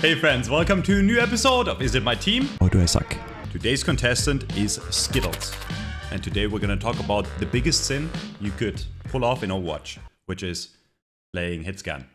Hey friends, welcome to a new episode of Is It My Team? Or do I suck? Today's contestant is Skittles. And today we're gonna talk about the biggest sin you could pull off in Overwatch, which is playing hit scan.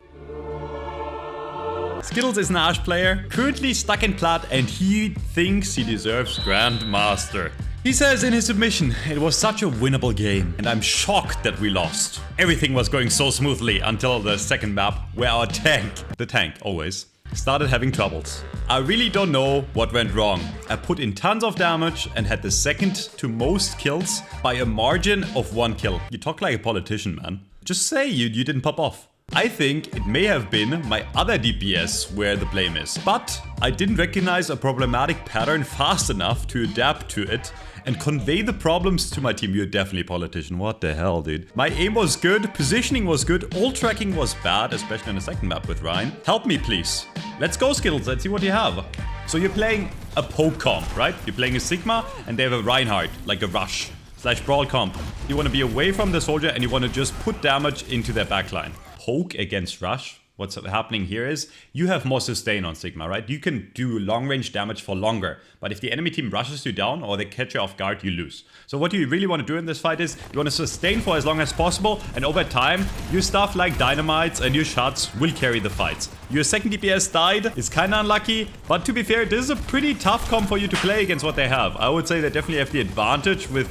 Skittles is an Ashe player, currently stuck in plat, and he thinks he deserves Grandmaster. He says in his submission, it was such a winnable game, and I'm shocked that we lost. Everything was going so smoothly until the second map, where our tank, the tank always, started having troubles. I really don't know what went wrong. I put in tons of damage and had the second to most kills by a margin of 1 kill. You talk like a politician, man. Just say you didn't pop off. I think it may have been my other DPS where the blame is, but I didn't recognize a problematic pattern fast enough to adapt to it and convey the problems to my team. You're definitely a politician. What the hell, dude? My aim was good, positioning was good, ult tracking was bad, especially on the second map with Ryan. Help me, please. Let's go, Skittles. Let's see what you have. So you're playing a poke comp, right? You're playing a Sigma and they have a Reinhardt, like a rush / brawl comp. You want to be away from the soldier and you want to just put damage into their backline. Poke against rush. What's happening here is you have more sustain on Sigma, right? You can do long range damage for longer, but if the enemy team rushes you down or they catch you off guard, you lose. So what you really want to do in this fight is you want to sustain for as long as possible, and over time your stuff like dynamites and your shots will carry the fights. Your second DPS died, it's kind of unlucky, but to be fair, this is a pretty tough comp for you to play against what they have. I would say they definitely have the advantage with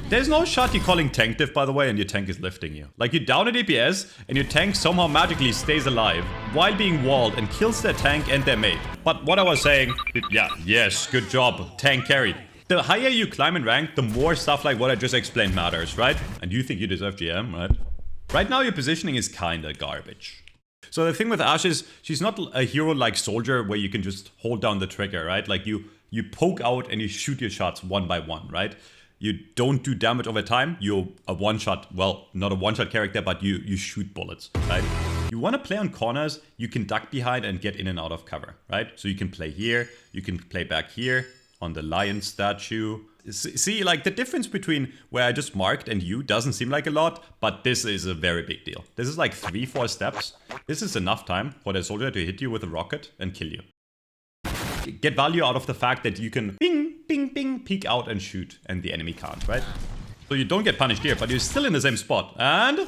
there's no shot you're calling tank diff, by the way, and your tank is lifting you. Like, you down a DPS, and your tank somehow magically stays alive while being walled and kills their tank and their mate. But what I was saying, yes, good job, tank carried. The higher you climb in rank, the more stuff like what I just explained matters, right? And you think you deserve GM, right? Right now, your positioning is kinda garbage. So the thing with Ashe is, she's not a hero like Soldier where you can just hold down the trigger, right? Like, you poke out and you shoot your shots one by one, right? You don't do damage over time. You're a one-shot, well, not a one-shot character, but you shoot bullets, right? You want to play on corners, you can duck behind and get in and out of cover, right? So you can play here, you can play back here on the lion statue. See, like, the difference between where I just marked and you doesn't seem like a lot, but this is a very big deal. This is like 3-4 steps. This is enough time for the soldier to hit you with a rocket and kill you. Get value out of the fact that you can bing, bing, bing, peek out and shoot, and the enemy can't, right? So you don't get punished here, but you're still in the same spot. And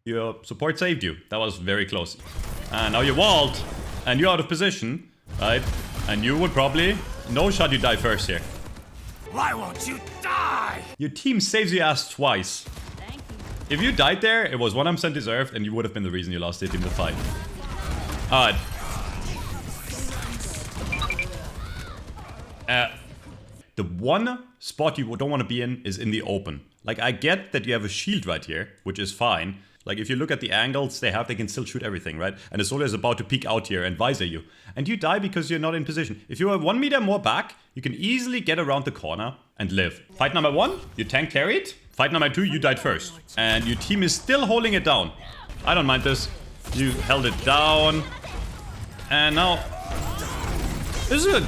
your support saved you. That was very close. And now you're walled, and you're out of position, right? And you would probably, no shot, you die first here. Why won't you die? Your team saves your ass twice. Thank you. If you died there, it was 100% deserved, and you would have been the reason you lost it in the fight. Alright. The one spot you don't want to be in is in the open. Like, I get that you have a shield right here, which is fine. Like, if you look at the angles they can still shoot everything, right? And the soldier is about to peek out here and visor you. And you die because you're not in position. If you are 1 meter more back, you can easily get around the corner and live. Fight number 1, your tank carried. Fight number 2, you died first. And your team is still holding it down. I don't mind this. You held it down. And now, this is good.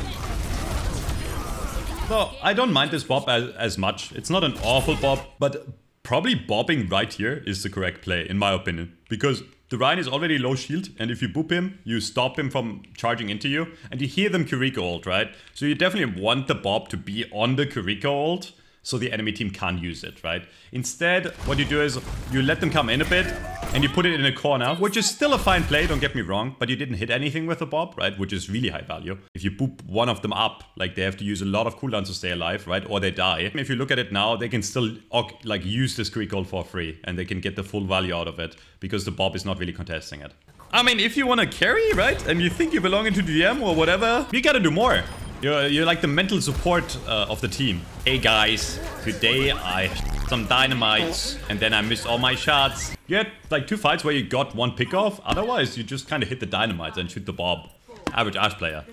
So, I don't mind this bob as much. It's not an awful bob, but probably bobbing right here is the correct play, in my opinion. Because the Ryan is already low shield, and if you boop him, you stop him from charging into you, and you hear them Kuriko ult, right? So you definitely want the bob to be on the Kuriko ult, so the enemy team can't use it, right? Instead, what you do is you let them come in a bit, and you put it in a corner, which is still a fine play, don't get me wrong, but you didn't hit anything with the bob, right? Which is really high value. If you boop one of them up, like, they have to use a lot of cooldowns to stay alive, right? Or they die. If you look at it now, they can still, like, use this Greek ult for free, and they can get the full value out of it, because the bob is not really contesting it. I mean, if you want to carry, right, and you think you belong into GM or whatever, you gotta do more. You're like the mental support of the team. Hey guys, today I some dynamites and then I missed all my shots. You had like 2 fights where you got 1 pick off. Otherwise, you just kind of hit the dynamites and shoot the bob. Average Ashe player.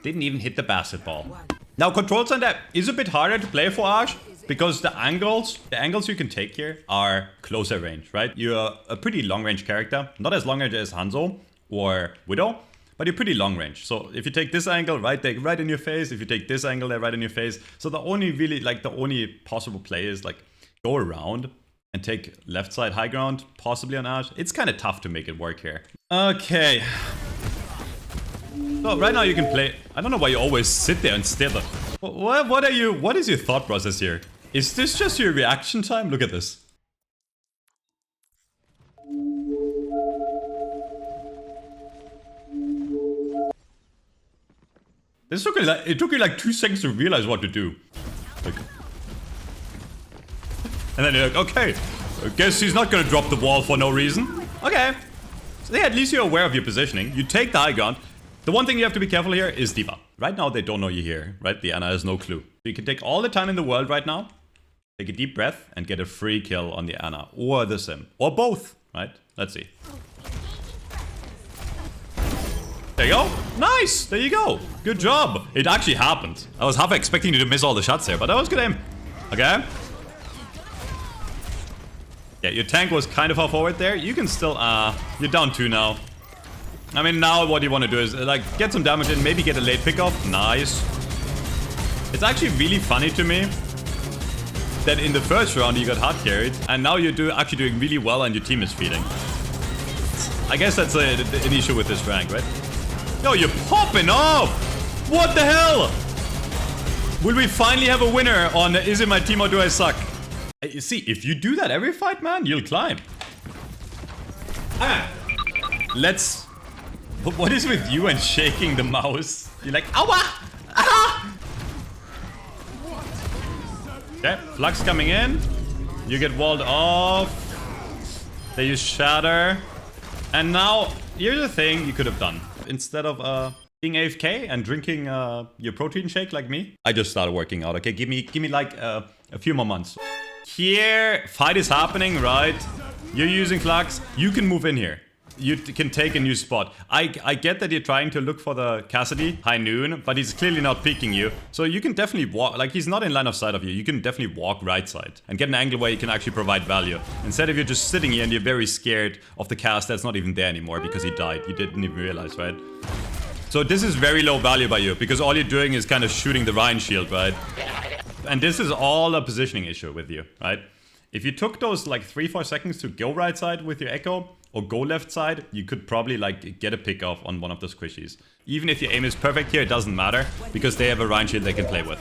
Didn't even hit the basketball. Now, control center is a bit harder to play for Ashe because the angles you can take here are closer range, right? You're a pretty long range character. Not as long range as Hanzo or Widow, but you're pretty long range. So if you take this angle, right, they're right in your face. If you take this angle, they're right in your face. So the only possible play is like go around and take left side high ground, possibly on Ashe. It's kind of tough to make it work here. Okay. So right now you can play... I don't know why you always sit there and stare. What is your thought process here? Is this just your reaction time? Look at this. It took you like 2 seconds to realize what to do. Like, and then you're like, okay, I guess he's not gonna drop the wall for no reason. Okay. So yeah, at least you're aware of your positioning. You take the high ground. The one thing you have to be careful here is D.Va. Right now they don't know you're here, right? The Ana has no clue. So you can take all the time in the world right now, take a deep breath, and get a free kill on the Ana. Or the Sim. Or both, right? Let's see. There you go. Nice. There you go. Good job. It actually happened. I was half expecting you to miss all the shots there, but that was good aim. Okay. Yeah, your tank was kind of far forward there. You can still, you're down 2 now. I mean, now what you want to do is, like, get some damage in, maybe get a late pickoff. Nice. It's actually really funny to me that in the first round you got hard carried, and now you're actually doing really well and your team is feeding. I guess that's an issue with this rank, right? Yo, you're popping off! What the hell? Will we finally have a winner on Is It My Team or Do I Suck? You see, if you do that every fight, man, you'll climb. Let's... What is with you and shaking the mouse? You're like, owa! Ah! Okay, Flux coming in. You get walled off. They use Shatter. And now, here's the thing you could have done. Instead of being AFK and drinking your protein shake like me, I just started working out. Okay, give me like a few more months. Here, fight is happening, right? You're using Flux. You can move in here. You can take a new spot. I get that you're trying to look for the Cassidy high noon, but he's clearly not peeking you. So you can definitely walk, like he's not in line of sight of you. You can definitely walk right side and get an angle where you can actually provide value. Instead of you're just sitting here and you're very scared of the cast that's not even there anymore because he died. You didn't even realize, right? So this is very low value by you because all you're doing is kind of shooting the Rhine shield, right? And this is all a positioning issue with you, right? If you took those like 3-4 seconds to go right side with your echo, or go left side, you could probably like get a pick off on one of the squishies. Even if your aim is perfect here, it doesn't matter because they have a Rhine shield they can play with.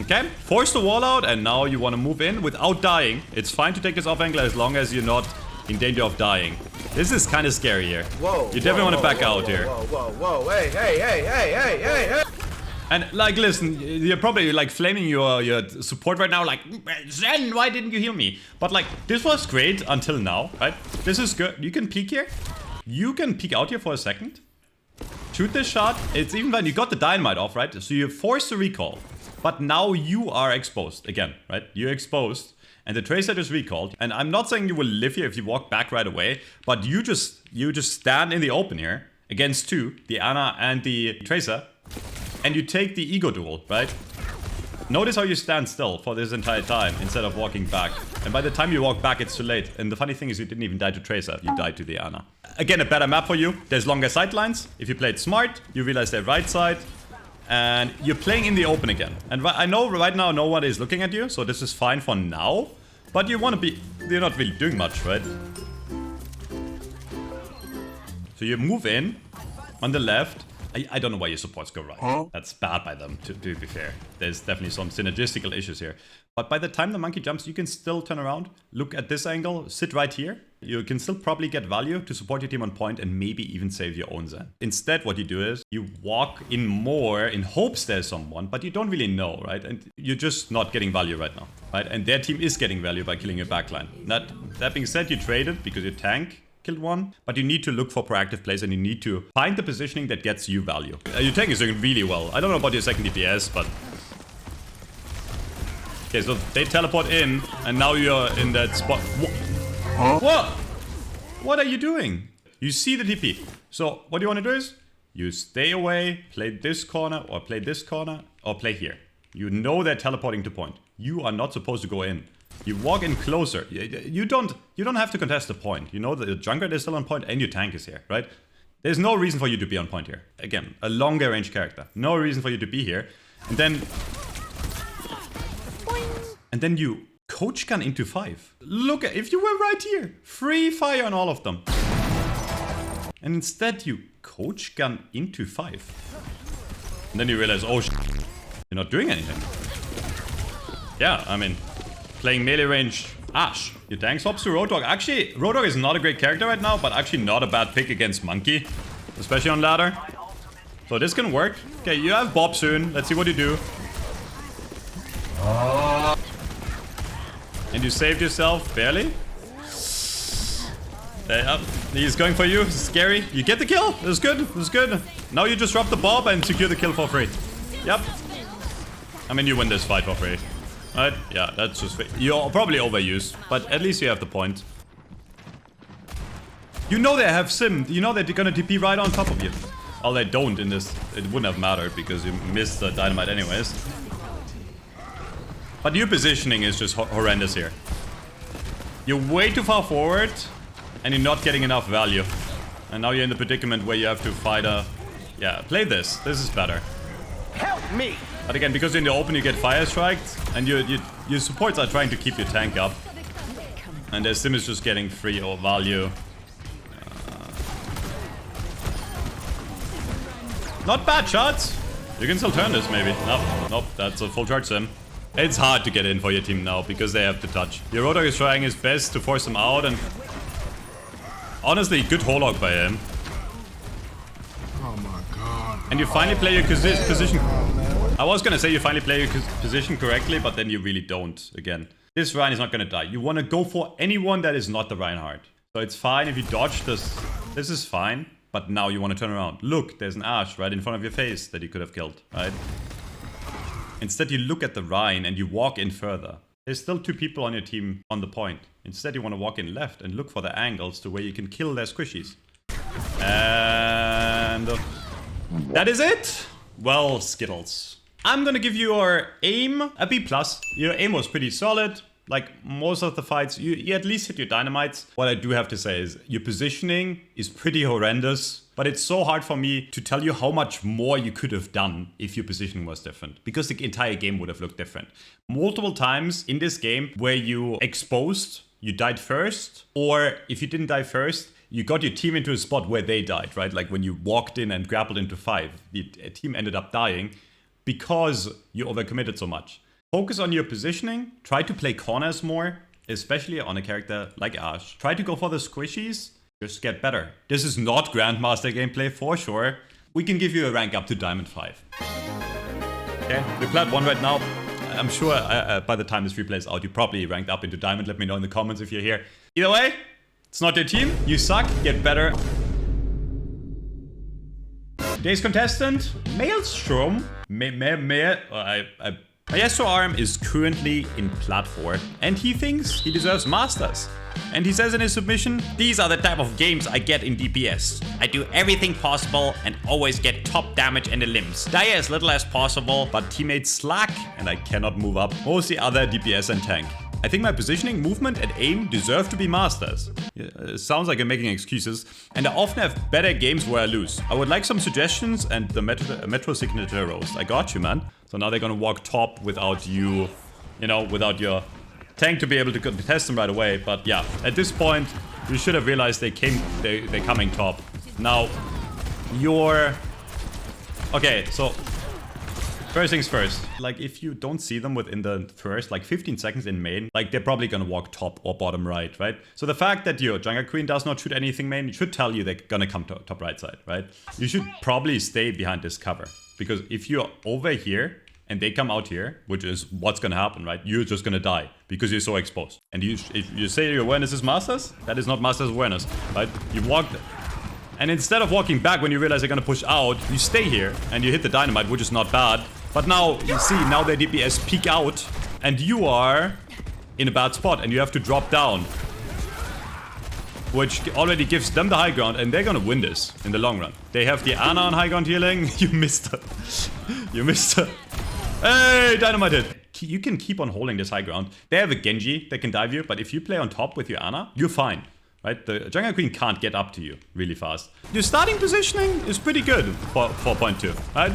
Okay, force the wall out and now you want to move in without dying. It's fine to take this off angle as long as you're not in danger of dying. This is kind of scary here. Whoa, you definitely want to back out here. Whoa, hey. And like, listen, you're probably like flaming your support right now, like, Zen, why didn't you heal me? But like, this was great until now, right? This is good. You can peek here. You can peek out here for a second. Shoot this shot. It's even when you got the dynamite off, right? So you're forced to recall. But now you are exposed again, right? You're exposed. And the Tracer just recalled. And I'm not saying you will live here if you walk back right away. But you just stand in the open here against 2, the Ana and the Tracer. And you take the ego duel, right? Notice how you stand still for this entire time instead of walking back. And by the time you walk back, it's too late. And the funny thing is you didn't even die to Tracer. You died to the Ana. Again, a better map for you. There's longer sightlines. If you played smart, you realize they're right side. And you're playing in the open again. And I know right now no one is looking at you. So this is fine for now. But you want to be... You're not really doing much, right? So you move in on the left. I don't know why your supports go right. Huh? That's bad by them, to be fair. There's definitely some synergistical issues here. But by the time the monkey jumps, you can still turn around, look at this angle, sit right here. You can still probably get value to support your team on point and maybe even save your own Zen. Instead, what you do is you walk in more in hopes there's someone, but you don't really know, right? And you're just not getting value right now, right? And their team is getting value by killing your backline. That being said, you traded because your tank killed one, but you need to look for proactive plays and you need to find the positioning that gets you value. Your tank is doing really well. I don't know about your second DPS, but... Okay, so they teleport in, and now you're in that spot. Huh? What? What are you doing? You see the TP. So what you want to do is, you stay away, play this corner, or play this corner, or play here. You know they're teleporting to point. You are not supposed to go in. You walk in closer. You don't have to contest the point. You know that the jungler is still on point and your tank is here, right? There's no reason for you to be on point here. Again, a longer range character. No reason for you to be here. And then you Coach gun into 5. Look, if you were right here, free fire on all of them. And instead you coach gun into 5. And then you realize, oh, you're not doing anything. Yeah, I mean, playing melee range Ashe. Your tank swaps to Roadhog. Actually, Roadhog is not a great character right now, but actually not a bad pick against Monkey. Especially on ladder. So this can work. Okay, you have Bob soon. Let's see what you do. And you saved yourself, barely. He's going for you. Scary. You get the kill. This is good. This is good. Now you just drop the Bob and secure the kill for free. Yep. I mean, you win this fight for free. Right? Yeah, that's just... You're probably overused, but at least you have the point. You know they have Sim. You know that they're gonna TP right on top of you. Oh, they don't in this. It wouldn't have mattered because you missed the dynamite anyways. But your positioning is just horrendous here. You're way too far forward and you're not getting enough value. And now you're in the predicament where you have to fight a... Yeah, play this. This is better. Help me! But again, because in the open you get fire striked and your supports are trying to keep your tank up. And their Sim is just getting free or value. Not bad shots. You can still turn this maybe. Nope, that's a full charge Sim. It's hard to get in for your team now because they have to touch. Your Roadhog is trying his best to force them out and... Honestly, good Holog by him. Oh my god. And you finally play your position... I was gonna say you finally play your position correctly, but then you really don't, again. This Ryan is not gonna die. You wanna go for anyone that is not the Reinhardt. So it's fine if you dodge this. This is fine. But now you want to turn around. Look, there's an Ashe right in front of your face that you could have killed, right? Instead, you look at the Rhine and you walk in further. There's still 2 people on your team on the point. Instead, you want to walk in left and look for the angles to where you can kill their squishies. And... that is it! Well, Skittles. I'm gonna give your aim a B+. Your aim was pretty solid. Like most of the fights, you at least hit your dynamites. What I do have to say is your positioning is pretty horrendous. But it's so hard for me to tell you how much more you could have done if your positioning was different. Because the entire game would have looked different. Multiple times in this game where you exposed, you died first. Or if you didn't die first, you got your team into a spot where they died, right? Like when you walked in and grappled into 5, the team ended up dying because you overcommitted so much. Focus on your positioning, try to play corners more, especially on a character like Ashe. Try to go for the squishies, just get better. This is not Grandmaster gameplay for sure. We can give you a rank up to Diamond 5. Okay, we're Plat 1 right now. I'm sure by the time this replay is out, you probably ranked up into Diamond. Let me know in the comments if you're here. Either way, it's not your team. You suck, get better. Today's contestant, Maelstrom. Maestro Arm is currently in Plat 4 and he thinks he deserves Masters. And he says in his submission, "These are the type of games I get in DPS. I do everything possible and always get top damage in the limbs. Die as little as possible, but teammates slack and I cannot move up. Mostly other DPS and tank. I think my positioning, movement and aim deserve to be Masters." It sounds like I'm making excuses. And I often have better games where I lose. I would like some suggestions and the Metro signature roast. I got you, man. So now they're gonna walk top without you, without your tank to be able to contest them right away. But yeah, at this point, you should have realized they're coming top. Now, okay, so first things first. Like, if you don't see them within the first, 15 seconds in main, they're probably gonna walk top or bottom right, right? So the fact that your Jungle Queen does not shoot anything main should tell you they're gonna come to top right side, right? You should probably stay behind this cover. Because if you're over here and they come out here, which is what's gonna happen, right? You're just gonna die because you're so exposed. And if you say your awareness is Masters, that is not Masters awareness, right? You walked, and instead of walking back when you realize they're gonna push out, you stay here and you hit the dynamite, which is not bad. But now, you see, now their DPS peek out and you are in a bad spot and you have to drop down. Which already gives them the high ground and they're gonna win this in the long run. They have the Ana on high ground healing. You missed her. You missed her. Hey, dynamite hit. You can keep on holding this high ground. They have a Genji that can dive you, but if you play on top with your Ana, you're fine. Right? The Jungle Queen can't get up to you really fast. Your starting positioning is pretty good for 4.2, right?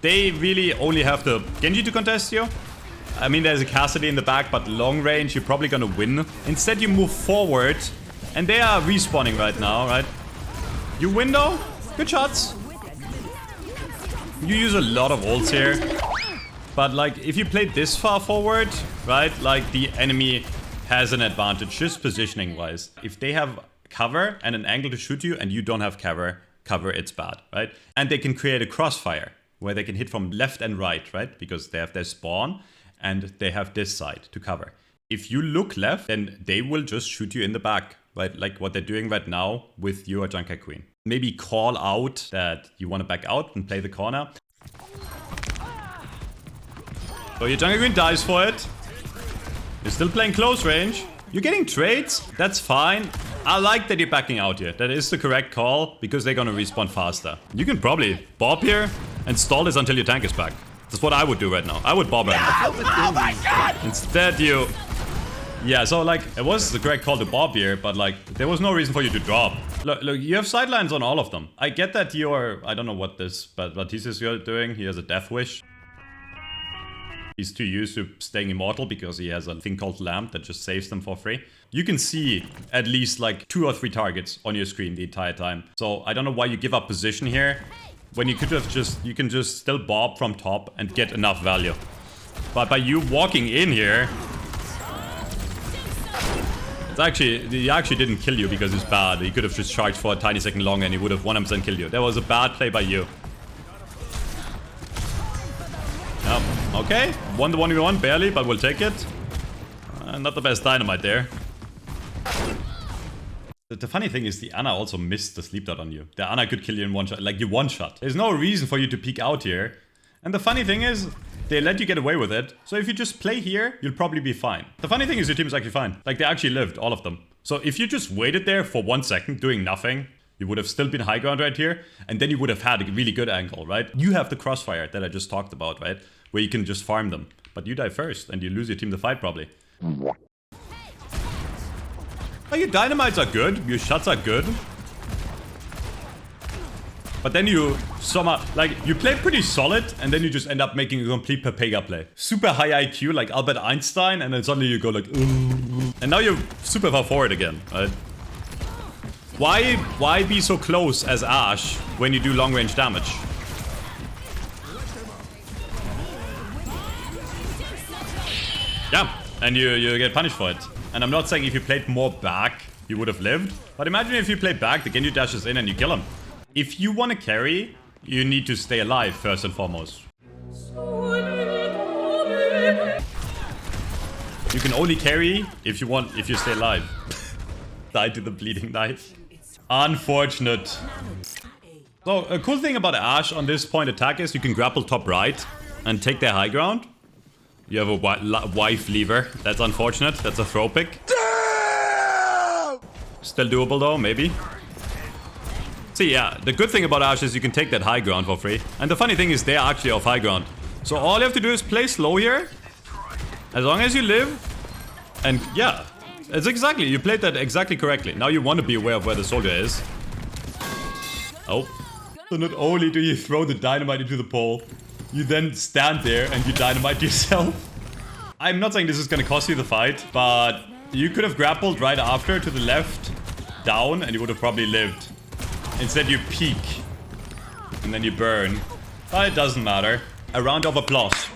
They really only have the Genji to contest you. I mean, there's a Cassidy in the back, but long range, you're probably gonna win. Instead, you move forward, and they are respawning right now, right? You win though. Good shots. You use a lot of ults here. But like, if you play this far forward, right? Like, the enemy has an advantage, just positioning-wise. If they have cover and an angle to shoot you, and you don't have cover, it's bad, right? And they can create a crossfire, where they can hit from left and right, right? Because they have their spawn, and they have this side to cover. If you look left, then they will just shoot you in the back, right? Like what they're doing right now with your Junker Queen. Maybe call out that you want to back out and play the corner. So your Junker Queen dies for it. You're still playing close range. You're getting trades. That's fine. I like that you're backing out here. That is the correct call because they're gonna respawn faster. You can probably bob here and stall this until your tank is back. That's what I would do right now. I would bob right now. Oh my god! Instead you... Yeah, so like, it was the correct call to bob here, but like, there was no reason for you to drop. Look, you have sidelines on all of them. I get that you're... I don't know what this, but what he says you're doing. He has a death wish. He's too used to staying immortal because he has a thing called lamp that just saves them for free. You can see at least like 2 or 3 targets on your screen the entire time. So I don't know why you give up position here when you could have just... You can just still bob from top and get enough value. But by you walking in here... He actually didn't kill you because he's bad. He could have just charged for a tiny second longer and he would have 100% killed you. That was a bad play by you. Okay, won the 1v1, barely, but we'll take it. Not the best dynamite there. The funny thing is the Ana also missed the sleep dot on you. The Ana could kill you in one shot, like you one shot. There's no reason for you to peek out here. And the funny thing is, they let you get away with it. So if you just play here, you'll probably be fine. The funny thing is your team is actually fine. Like they actually lived, all of them. So if you just waited there for 1 second doing nothing, you would have still been high ground right here. And then you would have had a really good angle, right? You have the crossfire that I just talked about, right? Where you can just farm them. But you die first and you lose your team the fight probably. Like your dynamites are good, your shots are good. But then you somehow, like, you play pretty solid and then you just end up making a complete Pepega play. Super high IQ, like Albert Einstein, and then suddenly you go like, and now you're super far forward again, right? Why be so close as Ashe when you do long range damage? Yeah, and you get punished for it. And I'm not saying if you played more back, you would have lived. But imagine if you play back, the Genji dashes in and you kill him. If you want to carry, you need to stay alive first and foremost. You can only carry if you stay alive. Die to the bleeding knife. Unfortunate. So a cool thing about Ashe on this point attack is you can grapple top right and take their high ground. You have a wife lever. That's unfortunate. That's a throw pick. Still doable though, maybe. See, yeah, the good thing about Ashe is you can take that high ground for free. And the funny thing is they're actually off high ground. So all you have to do is play slow here. As long as you live. And yeah, it's exactly, you played that exactly correctly. Now you want to be aware of where the soldier is. Oh. So not only do you throw the dynamite into the pole, you then stand there and you dynamite yourself. I'm not saying this is going to cost you the fight, but you could have grappled right after to the left, down, and you would have probably lived. Instead you peek, and then you burn. But it doesn't matter. A round of applause.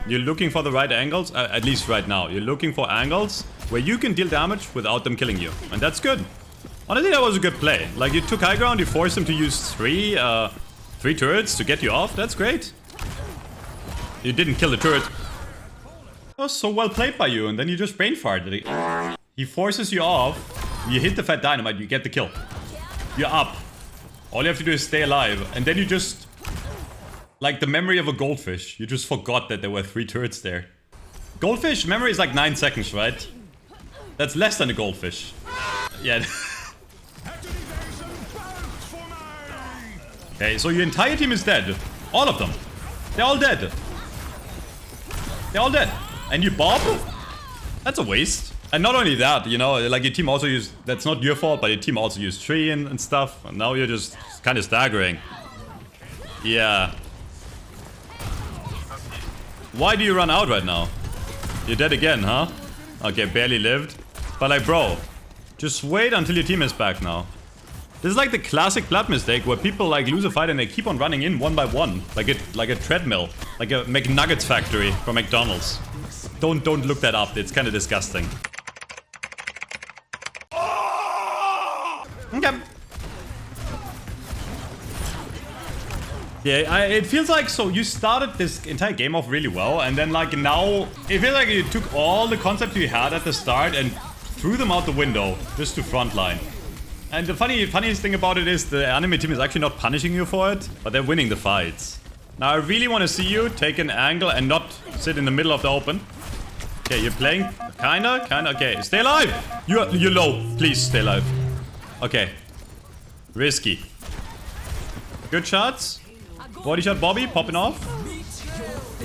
You're looking for the right angles, at least right now. You're looking for angles where you can deal damage without them killing you. And that's good. Honestly, that was a good play. Like, you took high ground, you forced them to use three turrets to get you off. That's great. You didn't kill the turret. That was so well played by you, and then you just brain farted. He forces you off, you hit the fat dynamite, you get the kill. You're up. All you have to do is stay alive, and then you just... Like the memory of a goldfish. You just forgot that there were 3 turrets there. Goldfish memory is like 9 seconds, right? That's less than a goldfish. Yeah. Okay, so your entire team is dead. All of them. They're all dead. They're all dead. And you bob? That's a waste. And not only that, you know, like your team also used... That's not your fault, but your team also used tree and stuff. And now you're just kind of staggering. Yeah. Why do you run out right now? You're dead again, huh? Okay, barely lived. But like, bro, just wait until your team is back now. This is like the classic plat mistake where people like lose a fight and they keep on running in one by one. Like a treadmill. Like a McNuggets factory from McDonald's. Don't look that up. It's kind of disgusting. Okay. Yeah, it feels like, so you started this entire game off really well, and then like now, it feels like you took all the concepts you had at the start and threw them out the window just to frontline. And the funniest thing about it is the enemy team is actually not punishing you for it, but they're winning the fights. Now I really want to see you take an angle and not sit in the middle of the open. Okay, you're playing kinda, okay, stay alive! You're low, please stay alive. Okay. Risky. Good shots. Body shot Bobby, popping off.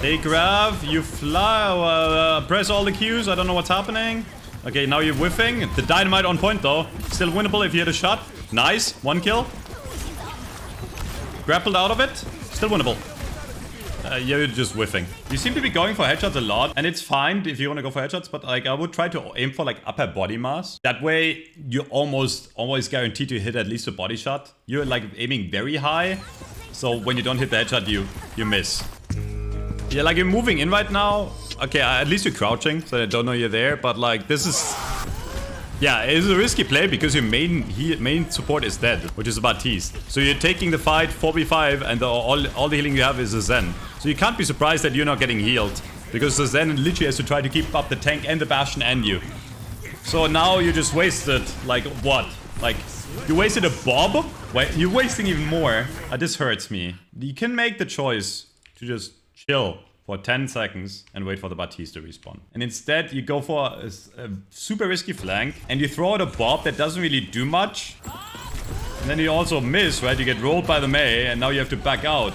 They grab, you fly, press all the Qs, I don't know what's happening. Okay, now you're whiffing. The dynamite on point though. Still winnable if you hit a shot. Nice, 1 kill. Grappled out of it. Still winnable. You're just whiffing. You seem to be going for headshots a lot, and it's fine if you want to go for headshots, but like I would try to aim for like upper body mass. That way you're almost always guaranteed to hit at least a body shot. You're like aiming very high, so when you don't hit the headshot, you miss. Yeah, like you're moving in right now. Okay, at least you're crouching, so I don't know you're there, but like this is... Yeah, it's a risky play because your main support is dead, which is a Baptiste. So you're taking the fight 4v5 and all the healing you have is a Zen. So you can't be surprised that you're not getting healed, because the Zen literally has to try to keep up the tank and the Bastion and you. So now you just wasted, like, what? Like, you wasted a Bob? Wait, you're wasting even more. This hurts me. You can make the choice to just chill for 10 seconds and wait for the Baptiste to respawn. And instead, you go for a super risky flank and you throw out a Bob that doesn't really do much. And then you also miss, right? You get rolled by the Mei and now you have to back out.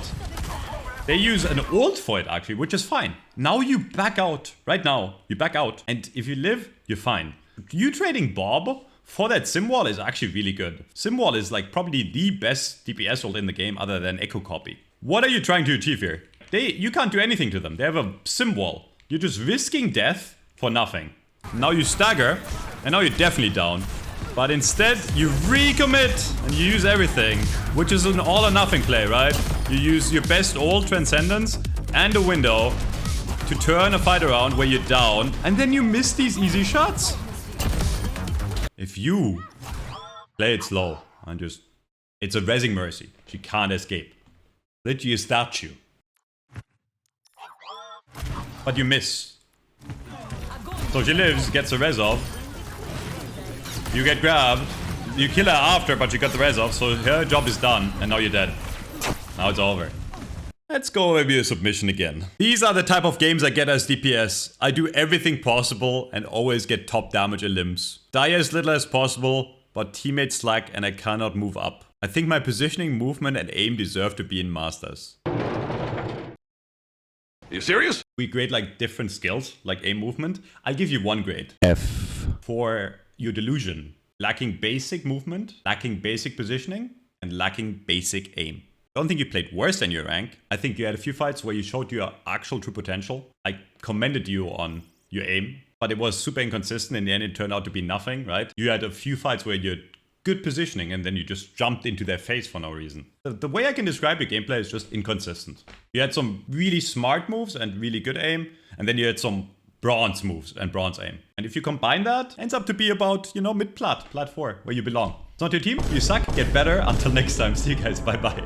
They use an ult for it, actually, which is fine. Now you back out. Right now, you back out. And if you live, you're fine. You trading Bob for that Sim Wall is actually really good. Sim Wall is like probably the best DPS ult in the game other than Echo Copy. What are you trying to achieve here? You can't do anything to them. They have a Sim Wall. You're just risking death for nothing. Now you stagger, and now you're definitely down. But instead, you recommit, and you use everything, which is an all or nothing play, right? You use your best ult, Transcendence, and a window to turn a fight around where you're down, and then you miss these easy shots. If you play it slow, and just... It's a Rezzing Mercy. She can't escape. Literally a statue. But you miss. So she lives, gets a res off. You get grabbed. You kill her after, but you got the res off, so her job is done, and now you're dead. Now it's over. Let's go maybe a submission again. These are the type of games I get as DPS. I do everything possible and always get top damage in limbs. Die as little as possible, but teammates slack and I cannot move up. I think my positioning, movement, and aim deserve to be in Masters. You serious? We grade like different skills, like aim movement. I'll give you 1 grade. F. For your delusion. Lacking basic movement, lacking basic positioning, and lacking basic aim. I don't think you played worse than your rank. I think you had a few fights where you showed your actual true potential. I commended you on your aim, but it was super inconsistent. In the end, it turned out to be nothing, right? You had a few fights where you had good positioning and then you just jumped into their face for no reason. The way I can describe your gameplay is just inconsistent. You had some really smart moves and really good aim, and then you had some bronze moves and bronze aim. And if you combine that, ends up to be about, you know, mid-plat, plat 4, where you belong. It's not your team, you suck, get better. Until next time, see you guys, bye bye.